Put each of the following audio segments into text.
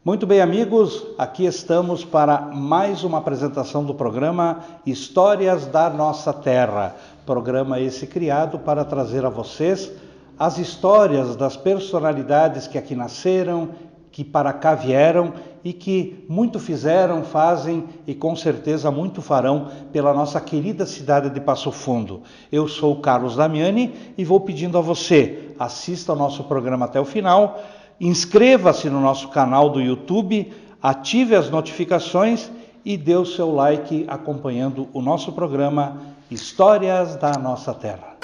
Muito bem, amigos, aqui estamos para mais uma apresentação do programa Histórias da Nossa Terra. Programa esse criado para trazer a vocês as histórias das personalidades que aqui nasceram, que para cá vieram e que muito fizeram, fazem e com certeza muito farão pela nossa querida cidade de Passo Fundo. Eu sou o Carlos Damiani e vou pedindo a você, assista ao nosso programa até o final. Inscreva-se no nosso canal do YouTube, ative as notificações e dê o seu like acompanhando o nosso programa Histórias da Nossa Terra.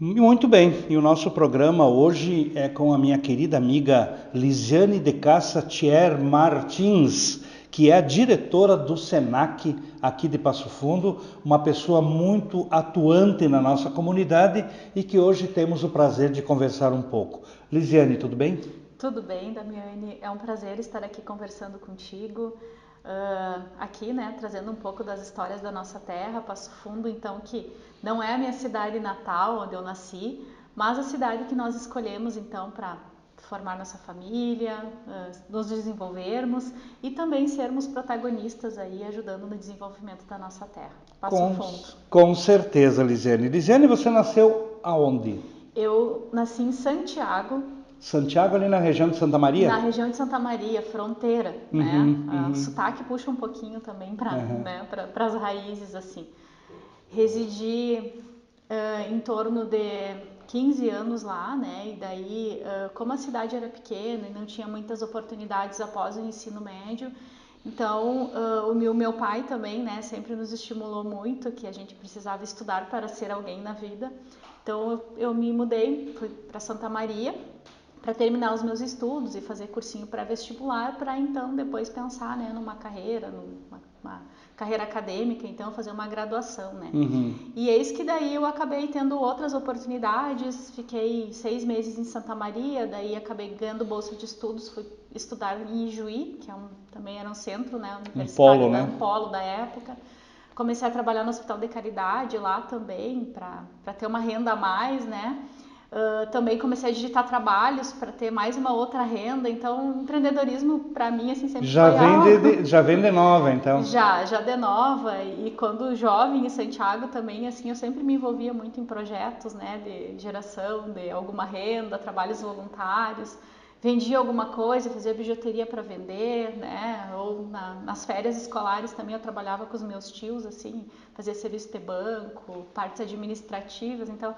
Muito bem, e o nosso programa hoje é com a minha querida amiga Lisiane de Cassa Thier Martins, que é a diretora do SENAC aqui de Passo Fundo, uma pessoa muito atuante na nossa comunidade e que hoje temos o prazer de conversar um pouco. Lisiane, tudo bem? Tudo bem, Damiani, é um prazer estar aqui conversando contigo. Aqui, né, trazendo um pouco das histórias da nossa terra, Passo Fundo, então, que não é a minha cidade natal, onde eu nasci, mas a cidade que nós escolhemos, então, para formar nossa família, nos desenvolvermos e também sermos protagonistas aí, ajudando no desenvolvimento da nossa terra, Passo Fundo. Com certeza, Lisiane. Lisiane, você nasceu aonde? Eu nasci em Santiago. Santiago, ali na região de Santa Maria? Na região de Santa Maria, fronteira, né? O sotaque puxa um pouquinho também para né, as raízes, assim. Residi em torno de 15 anos lá, né? E daí, como a cidade era pequena e não tinha muitas oportunidades após o ensino médio, então o meu pai também, né, sempre nos estimulou muito que a gente precisava estudar para ser alguém na vida. Então eu me mudei, fui para Santa Maria para terminar os meus estudos e fazer cursinho pré-vestibular, para então depois pensar, né, numa carreira, numa carreira acadêmica, então fazer uma graduação, né. E eis que daí eu acabei tendo outras oportunidades, fiquei 6 meses em Santa Maria, daí acabei ganhando bolsa de estudos, fui estudar em Ijuí, que também era um centro, né, universitário, um polo da época. Comecei a trabalhar no Hospital de Caridade lá também, para ter uma renda a mais, né. Também comecei a digitar trabalhos para ter mais uma outra renda, então empreendedorismo para mim assim sempre foi algo... Já vem de nova, então? Já de nova, e quando jovem em Santiago também, assim, eu sempre me envolvia muito em projetos, né, de geração de alguma renda, trabalhos voluntários, vendia alguma coisa, fazia bijuteria para vender, né, ou nas férias escolares também eu trabalhava com os meus tios, assim, fazia serviço de banco, partes administrativas, então...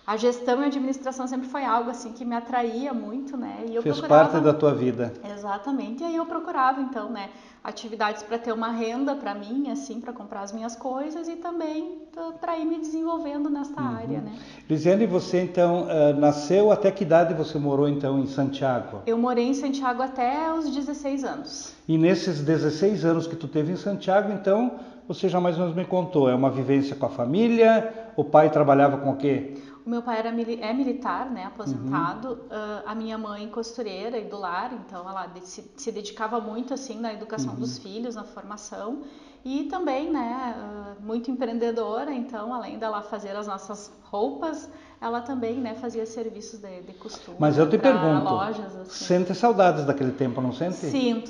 A gestão e a administração sempre foi algo assim que me atraía muito, né? E eu Fez parte da tua vida. Exatamente. E aí eu procurava, então, né, atividades para ter uma renda para mim, assim, para comprar as minhas coisas e também para ir me desenvolvendo nesta área, né? Lisiane, você então nasceu, até que idade você morou então em Santiago? Eu morei em Santiago até os 16 anos. E nesses 16 anos que tu teve em Santiago, então, você já mais ou menos me contou, é uma vivência com a família, o pai trabalhava com o quê? O meu pai é militar, né, aposentado, a minha mãe costureira e do lar, então ela se dedicava muito assim na educação dos filhos, na formação, e também, né, muito empreendedora, então além dela fazer as nossas roupas, ela também, né, fazia serviços de costura. Mas eu te pergunto, lojas, assim. Sente saudades daquele tempo, não sente?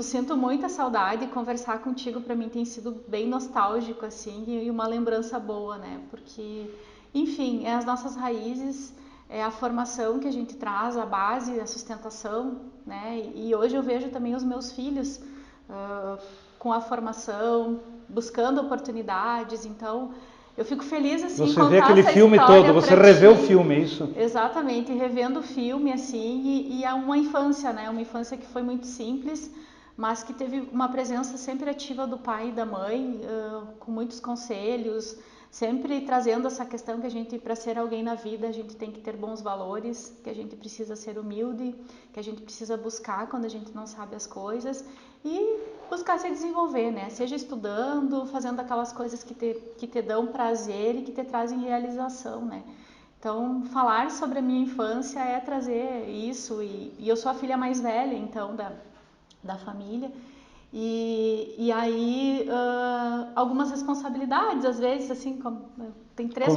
Sinto muita saudade, conversar contigo para mim tem sido bem nostálgico, assim, e uma lembrança boa, né, porque... Enfim, é as nossas raízes, é a formação que a gente traz, a base, a sustentação, né? E hoje eu vejo também os meus filhos com a formação, buscando oportunidades, então eu fico feliz assim você contar vê aquele essa filme todo, você revê o filme, é isso? Exatamente, revendo o filme assim, e é uma infância, né? Uma infância que foi muito simples, mas que teve uma presença sempre ativa do pai e da mãe, com muitos conselhos, sempre trazendo essa questão que a gente, para ser alguém na vida, a gente tem que ter bons valores, que a gente precisa ser humilde, que a gente precisa buscar quando a gente não sabe as coisas e buscar se desenvolver, né? Seja estudando, fazendo aquelas coisas que te dão prazer e que te trazem realização, né? Então, falar sobre a minha infância é trazer isso, e eu sou a filha mais velha, então, da família. E aí, algumas responsabilidades, às vezes, assim, tem 3,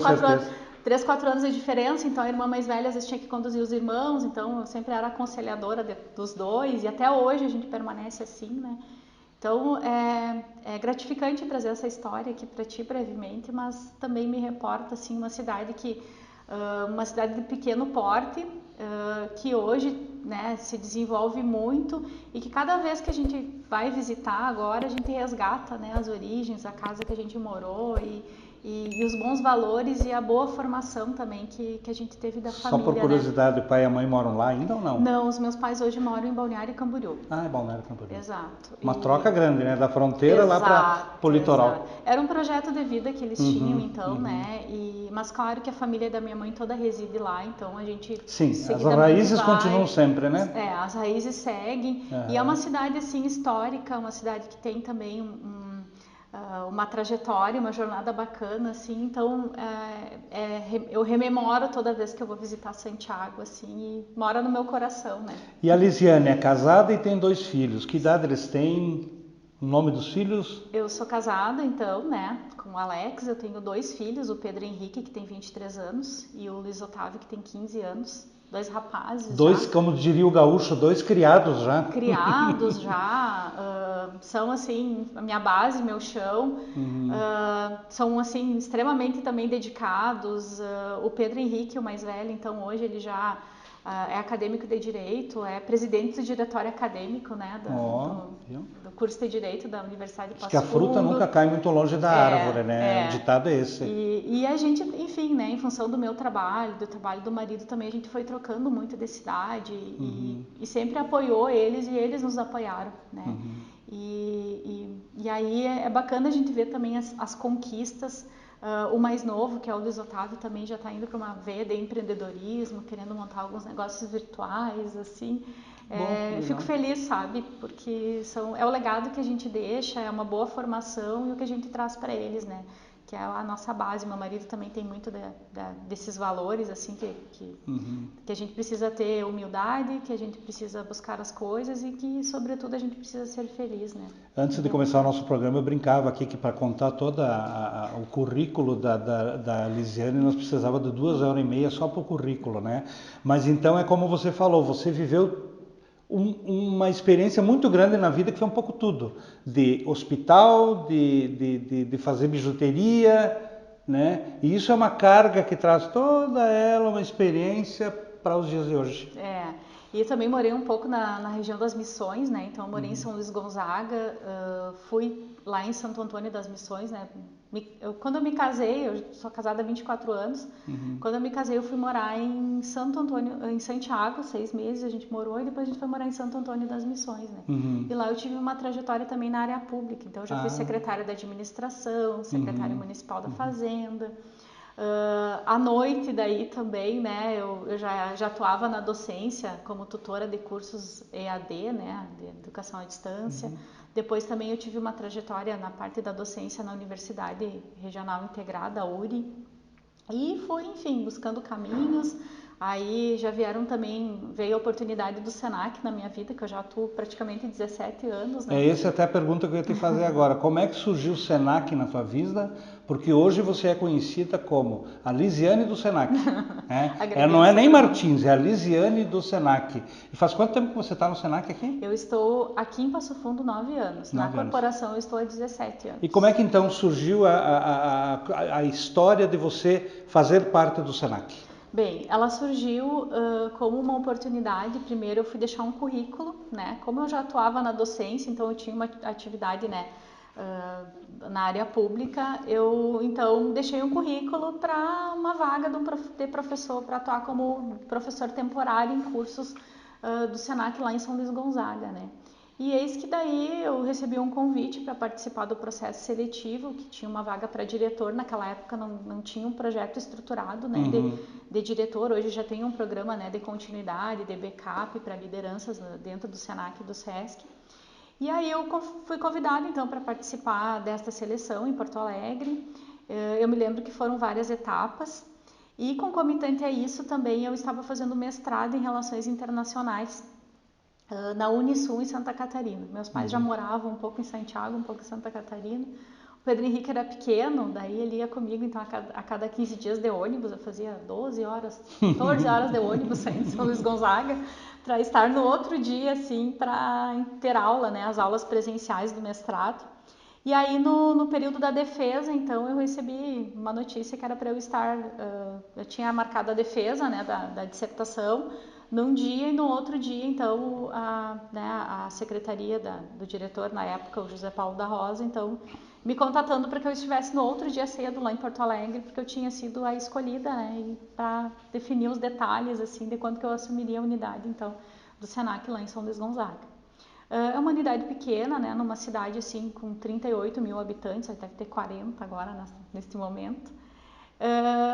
4 anos de diferença, então a irmã mais velha às vezes tinha que conduzir os irmãos, então eu sempre era aconselhadora dos dois, e até hoje a gente permanece assim, né? Então é gratificante trazer essa história aqui para ti brevemente, mas também me reporta, assim, uma cidade de pequeno porte, que hoje, né, se desenvolve muito e que cada vez que a gente vai visitar agora, a gente resgata, né, as origens, a casa que a gente morou e os bons valores e a boa formação também que a gente teve da família. Só por curiosidade, o pai e a mãe moram lá ainda ou não? Não, os meus pais hoje moram em Balneário Camboriú. Ah, é Balneário Camboriú. Exato. Uma troca grande, né? Da fronteira lá para o litoral. Exato. Era um projeto de vida que eles tinham, então, né? Mas claro que a família da minha mãe toda reside lá, então a gente... Sim, as raízes continuam sempre, né? As raízes seguem. E é uma cidade, assim, histórica, uma cidade que tem também uma trajetória, uma jornada bacana, assim, então eu rememoro toda vez que eu vou visitar Santiago, assim, e mora no meu coração, né? E a Lisiane é casada e tem 2 filhos, que idade eles têm? O nome dos filhos? Eu sou casada, então, né, com o Alex, eu tenho 2 filhos, o Pedro Henrique, que tem 23 anos, e o Luiz Otávio, que tem 15 anos. 2 rapazes. 2, como diria o gaúcho, 2 criados já. Criados já, são assim, a minha base, meu chão, são assim, extremamente também dedicados. O Pedro Henrique, o mais velho, então hoje ele já é acadêmico de Direito, é presidente do diretório acadêmico, né, do curso de Direito da Universidade de Passo Fundo. Que a fruta nunca cai muito longe da árvore, né? O ditado é esse. E a gente, enfim, né, em função do meu trabalho, do trabalho do marido também, a gente foi trocando muito de cidade e sempre apoiou eles e eles nos apoiaram, né? E aí é bacana a gente ver também as conquistas. O mais novo, que é o Luiz Otávio, também já está indo para uma veia de empreendedorismo, querendo montar alguns negócios virtuais, assim. Fico feliz, sabe? Porque é o legado que a gente deixa, é uma boa formação e o que a gente traz para eles, né? Que é a nossa base. Meu marido também tem muito desses valores, assim, que a gente precisa ter humildade, que a gente precisa buscar as coisas e que, sobretudo, a gente precisa ser feliz, né? Antes de começar o nosso programa, eu brincava aqui que para contar todo o currículo da Lisiane, nós precisava de 2h30 só para o currículo, né? Mas então é como você falou, você viveu uma experiência muito grande na vida que foi um pouco tudo, de hospital, de fazer bijuteria, né? E isso é uma carga que traz toda ela, uma experiência para os dias de hoje. E eu também morei um pouco na região das Missões, né? Então eu morei em São Luís Gonzaga, fui lá em Santo Antônio das Missões, né? Quando eu me casei, eu sou casada há 24 anos, quando eu me casei eu fui morar em Santo Antônio, em Santiago, 6 meses a gente morou e depois a gente foi morar em Santo Antônio das Missões, né? E lá eu tive uma trajetória também na área pública, então eu já fui secretária da administração, secretária municipal da fazenda. À noite daí também, né, eu já atuava na docência como tutora de cursos EAD, né, de educação à distância. Depois também eu tive uma trajetória na parte da docência na Universidade Regional Integrada, a URI. E fui, enfim, buscando caminhos. Aí já veio a oportunidade do Senac na minha vida, que eu já atuo praticamente 17 anos, né? Essa é até a pergunta que eu ia te fazer agora. Como é que surgiu o Senac na tua vida? Porque hoje você é conhecida como a Lisiane do Senac. Não é nem Martins, é a Lisiane do Senac. E faz quanto tempo que você está no Senac aqui? Eu estou aqui em Passo Fundo 9 anos. Na corporação eu estou há 17 anos. E como é que então surgiu a história de você fazer parte do Senac? Bem, ela surgiu como uma oportunidade. Primeiro eu fui deixar um currículo, né? Como eu já atuava na docência, então eu tinha uma atividade, né, na área pública, eu então deixei um currículo para uma vaga de professor, para atuar como professor temporário em cursos do Senac lá em São Luís Gonzaga, né? E eis que daí eu recebi um convite para participar do processo seletivo, que tinha uma vaga para diretor. Naquela época não tinha um projeto estruturado, né, de diretor. Hoje já tem um programa, né, de continuidade, de backup para lideranças dentro do Senac e do Sesc. E aí eu fui convidada então para participar desta seleção em Porto Alegre. Eu me lembro que foram várias etapas. E concomitante a isso também eu estava fazendo mestrado em Relações Internacionais. na Unisul em Santa Catarina. Meus pais já moravam um pouco em Santiago, um pouco em Santa Catarina. O Pedro Henrique era pequeno, daí ele ia comigo, então a cada 15 dias de ônibus, eu fazia 12 horas, 14 horas de ônibus saindo de São Luís Gonzaga, para estar no outro dia, assim, para ter aula, né, as aulas presenciais do mestrado. E aí no período da defesa, então, eu recebi uma notícia que era para eu estar, eu tinha marcado a defesa, né, da dissertação, num dia, e no outro dia, então, a secretaria do diretor, na época, o José Paulo da Rosa, então, me contatando para que eu estivesse no outro dia cedo lá em Porto Alegre, porque eu tinha sido a escolhida, né, para definir os detalhes, assim, de quando que eu assumiria a unidade, então, do Senac lá em São Luís Gonzaga. É uma unidade pequena, né, numa cidade, assim, com 38 mil habitantes, deve ter 40 agora, neste momento,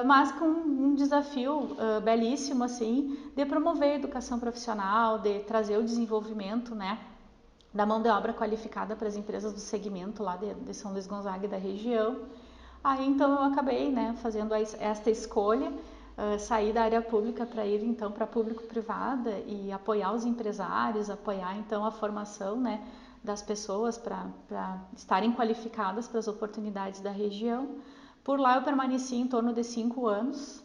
mas com um desafio belíssimo, assim, de promover a educação profissional, de trazer o desenvolvimento, né, da mão de obra qualificada para as empresas do segmento lá de São Luís Gonzaga e da região. Aí então eu acabei, né, fazendo esta escolha, sair da área pública para ir então para público-privada e apoiar os empresários, apoiar então a formação, né, das pessoas para estarem qualificadas para as oportunidades da região. Por lá eu permaneci em torno de 5 anos.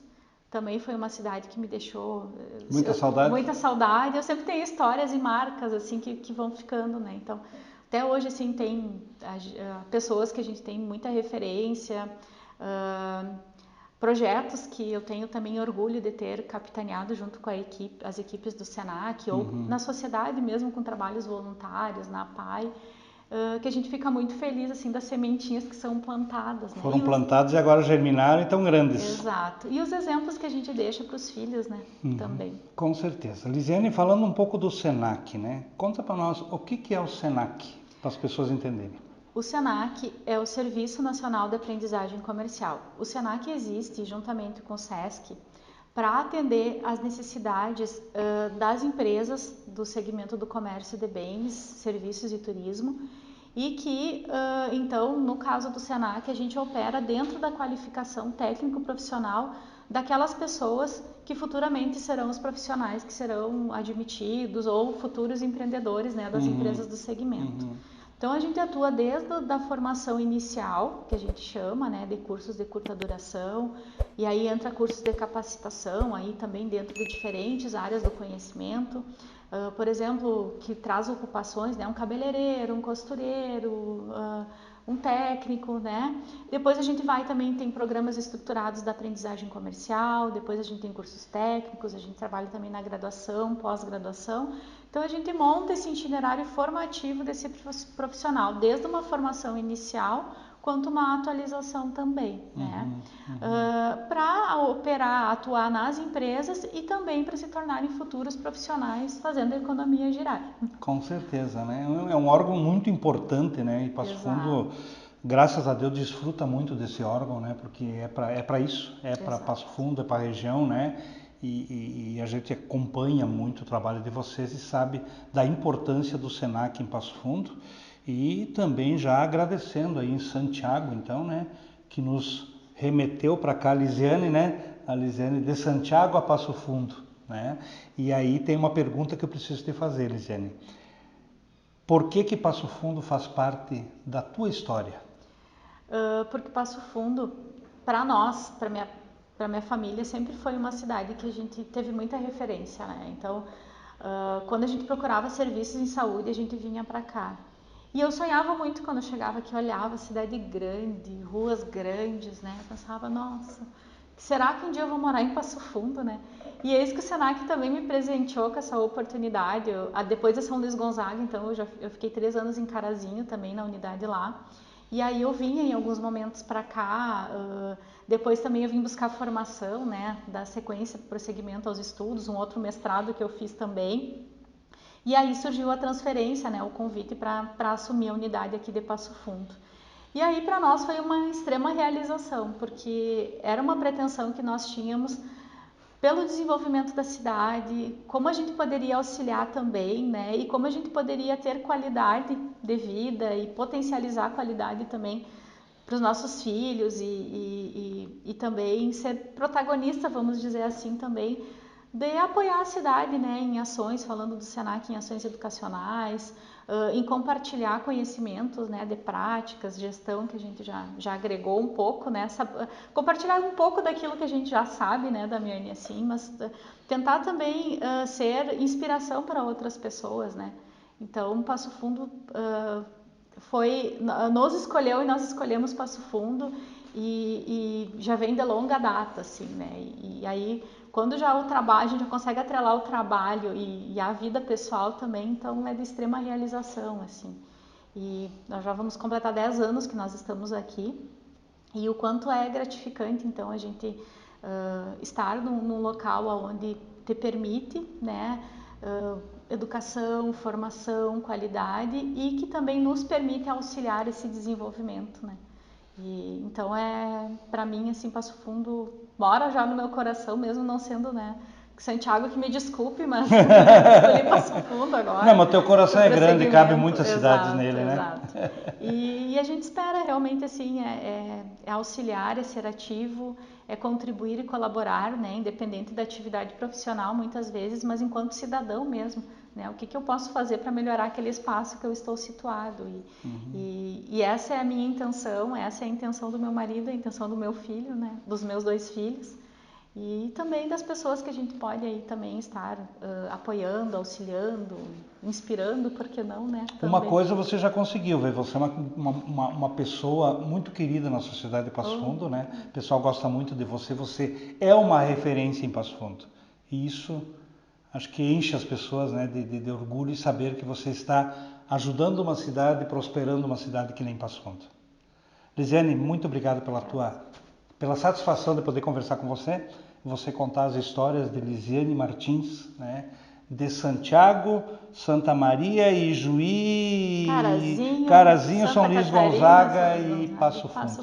Também foi uma cidade que me deixou muita saudade. Muita saudade. Eu sempre tenho histórias e marcas assim que vão ficando, né? Então, até hoje assim tem pessoas que a gente tem muita referência, projetos que eu tenho também orgulho de ter capitaneado junto com as equipes do Senac ou na sociedade mesmo com trabalhos voluntários, na APAI. Que a gente fica muito feliz assim das sementinhas que são plantadas, né? Foram plantadas e agora germinaram e estão grandes. Exato. E os exemplos que a gente deixa para os filhos, né? Também. Com certeza. Lisiane, falando um pouco do Senac, né? Conta para nós o que é o Senac, para as pessoas entenderem. O Senac é o Serviço Nacional de Aprendizagem Comercial. O Senac existe juntamente com o SESC para atender às necessidades das empresas do segmento do comércio de bens, serviços e turismo, e que, então, no caso do Senac, a gente opera dentro da qualificação técnico-profissional daquelas pessoas que futuramente serão os profissionais que serão admitidos ou futuros empreendedores, né, das empresas do segmento. Então, a gente atua desde a formação inicial, que a gente chama, né, de cursos de curta duração, e aí entra cursos de capacitação, aí também dentro de diferentes áreas do conhecimento. Por exemplo, que traz ocupações, né, um cabeleireiro, um costureiro, um técnico, né? Depois a gente tem programas estruturados da aprendizagem comercial, depois a gente tem cursos técnicos, a gente trabalha também na graduação, pós-graduação. Então a gente monta esse itinerário formativo desse profissional, desde uma formação inicial quanto uma atualização também, né? Para operar, atuar nas empresas e também para se tornarem futuros profissionais fazendo a economia girar. Com certeza, né? É um órgão muito importante, né? E Passo Fundo, graças a Deus, desfruta muito desse órgão, né? Porque é para isso, para Passo Fundo, é para a região, né? E a gente acompanha muito o trabalho de vocês e sabe da importância do Senac em Passo Fundo. E também já agradecendo aí em Santiago, então, né? Que nos remeteu para cá a Lisiane, né? A Lisiane de Santiago a Passo Fundo, né? E aí tem uma pergunta que eu preciso te fazer, Lisiane. Por que Passo Fundo faz parte da tua história? Porque Passo Fundo, para nós, para minha família, sempre foi uma cidade que a gente teve muita referência, né? Então, quando a gente procurava serviços em saúde, a gente vinha para cá. E eu sonhava muito quando eu chegava aqui, olhava cidade grande, ruas grandes, né? Eu pensava, nossa, será que um dia eu vou morar em Passo Fundo, né? E é isso que o Senac também me presenteou com essa oportunidade. Depois de São Luís Gonzaga, então eu fiquei 3 anos em Carazinho também na unidade lá. E aí eu vinha em alguns momentos para cá, depois também eu vim buscar formação, né, da sequência, prosseguimento aos estudos, um outro mestrado que eu fiz também. E aí surgiu a transferência, né, o convite para assumir a unidade aqui de Passo Fundo. E aí para nós foi uma extrema realização, porque era uma pretensão que nós tínhamos pelo desenvolvimento da cidade, como a gente poderia auxiliar também, né? E como a gente poderia ter qualidade de vida e potencializar a qualidade também para os nossos filhos e também ser protagonista, vamos dizer assim, também de apoiar a cidade, né, em ações, falando do Senac em ações educacionais, em compartilhar conhecimentos, né, de práticas, gestão, que a gente já agregou um pouco, né, compartilhar um pouco daquilo que a gente já sabe, né, da Miane, assim, mas tentar também ser inspiração para outras pessoas, né. Então, Passo Fundo nos escolheu e nós escolhemos Passo Fundo e já vem de longa data, assim, né, e aí quando já o trabalho, a gente já consegue atrelar o trabalho e a vida pessoal também, então é de extrema realização, assim. E nós já vamos completar 10 anos que nós estamos aqui e o quanto é gratificante, então, a gente estar num local onde te permite, né, educação, formação, qualidade e que também nos permite auxiliar esse desenvolvimento, né. E, então, para mim, assim, Passo Fundo mora já no meu coração, mesmo não sendo, né, Santiago que me desculpe, mas escolhi Passo Fundo agora. Não, mas teu coração é grande, cabe muitas cidades nele, né? Exato. E a gente espera realmente, assim, auxiliar, é ser ativo, é contribuir e colaborar, né, independente da atividade profissional, muitas vezes, mas enquanto cidadão mesmo, né, o que eu posso fazer para melhorar aquele espaço que eu estou situado. E essa é a minha intenção, essa é a intenção do meu marido, a intenção do meu filho, né, dos meus 2 filhos. E também das pessoas que a gente pode aí também estar apoiando, auxiliando, inspirando, por que não, né? Também. Uma coisa você já conseguiu, ver. Você é uma pessoa muito querida na sociedade de Passo Fundo, né? O pessoal gosta muito de você, você é uma referência em Passo Fundo. E isso acho que enche as pessoas, né, de orgulho e saber que você está ajudando uma cidade, prosperando uma cidade que nem Passo Fundo. Lisiane, muito obrigado pela satisfação de poder conversar com você, você contar as histórias de Lisiane Martins, né, de Santiago, Santa Maria, Ijuí, Carazinho, São Luís Gonzaga e Passo Fundo.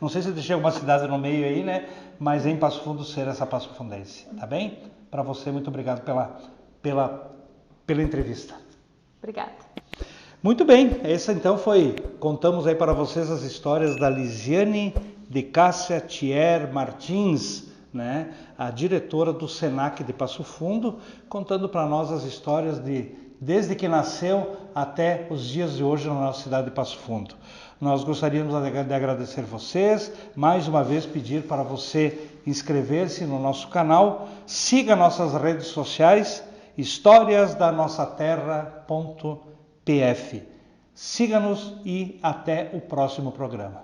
Não sei se deixei alguma cidade no meio aí, né, mas em Passo Fundo ser essa Passo Fundense, tá bem? Para você, muito obrigado pela entrevista. Obrigada. Muito bem, essa então contamos aí para vocês as histórias da Lisiane de Cássia Thier Martins, né, a diretora do Senac de Passo Fundo, contando para nós as histórias desde que nasceu até os dias de hoje na nossa cidade de Passo Fundo. Nós gostaríamos de agradecer vocês, mais uma vez pedir para você inscrever-se no nosso canal, siga nossas redes sociais, historiasdanossaterra.pf. Siga-nos e até o próximo programa.